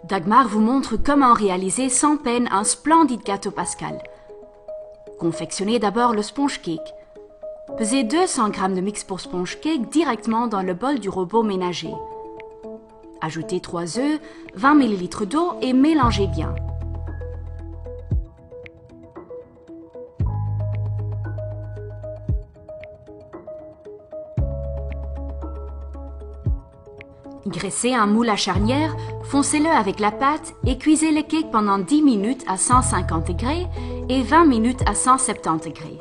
Dagmar vous montre comment réaliser sans peine un splendide gâteau pascal. Confectionnez d'abord le sponge cake. Pesez 200 g de mix pour sponge cake directement dans le bol du robot ménager. Ajoutez 3 œufs, 20 ml d'eau et mélangez bien. Graissez un moule à charnière, foncez-le avec la pâte et cuisez le cake pendant 10 minutes à 150 degrés et 20 minutes à 170 degrés.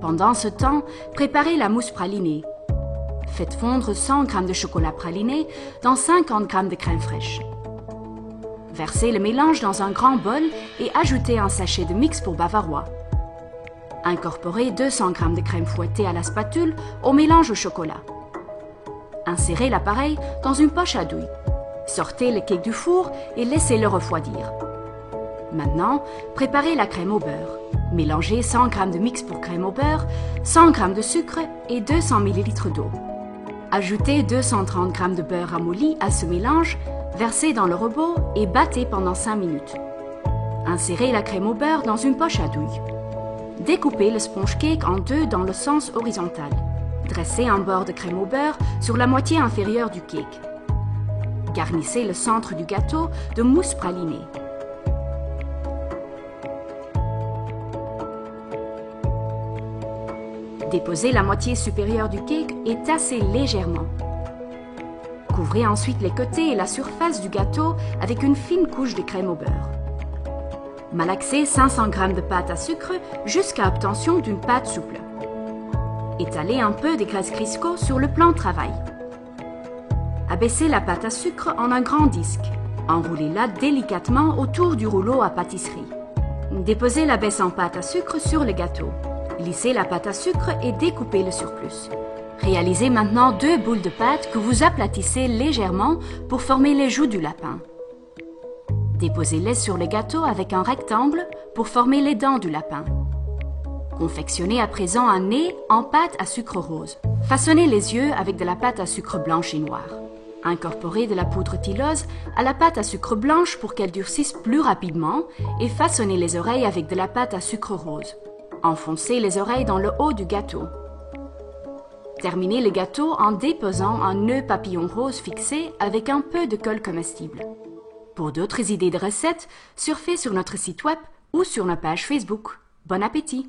Pendant ce temps, préparez la mousse pralinée. Faites fondre 100 g de chocolat praliné dans 50 g de crème fraîche. Versez le mélange dans un grand bol et ajoutez un sachet de mix pour bavarois. Incorporez 200 g de crème fouettée à la spatule au mélange au chocolat. Insérez l'appareil dans une poche à douille. Sortez le cake du four et laissez-le refroidir. Maintenant, préparez la crème au beurre. Mélangez 100 g de mix pour crème au beurre, 100 g de sucre et 200 ml d'eau. Ajoutez 230 g de beurre ramolli à ce mélange, versez dans le robot et battez pendant 5 minutes. Insérez la crème au beurre dans une poche à douille. Découpez le sponge cake en deux dans le sens horizontal. Dressez un bord de crème au beurre sur la moitié inférieure du cake. Garnissez le centre du gâteau de mousse pralinée. Déposez la moitié supérieure du cake et tassez légèrement. Couvrez ensuite les côtés et la surface du gâteau avec une fine couche de crème au beurre. Malaxez 500 g de pâte à sucre jusqu'à obtention d'une pâte souple. Étalez un peu de graisse Crisco sur le plan de travail. Abaissez la pâte à sucre en un grand disque. Enroulez-la délicatement autour du rouleau à pâtisserie. Déposez la baisse en pâte à sucre sur le gâteau. Lissez la pâte à sucre et découpez le surplus. Réalisez maintenant 2 boules de pâte que vous aplatissez légèrement pour former les joues du lapin. Déposez-les sur le gâteau avec un rectangle pour former les dents du lapin. Confectionnez à présent un nez en pâte à sucre rose. Façonnez les yeux avec de la pâte à sucre blanche et noire. Incorporez de la poudre tylose à la pâte à sucre blanche pour qu'elle durcisse plus rapidement et façonnez les oreilles avec de la pâte à sucre rose. Enfoncez les oreilles dans le haut du gâteau. Terminez le gâteau en déposant un nœud papillon rose fixé avec un peu de colle comestible. Pour d'autres idées de recettes, surfez sur notre site web ou sur notre page Facebook. Bon appétit!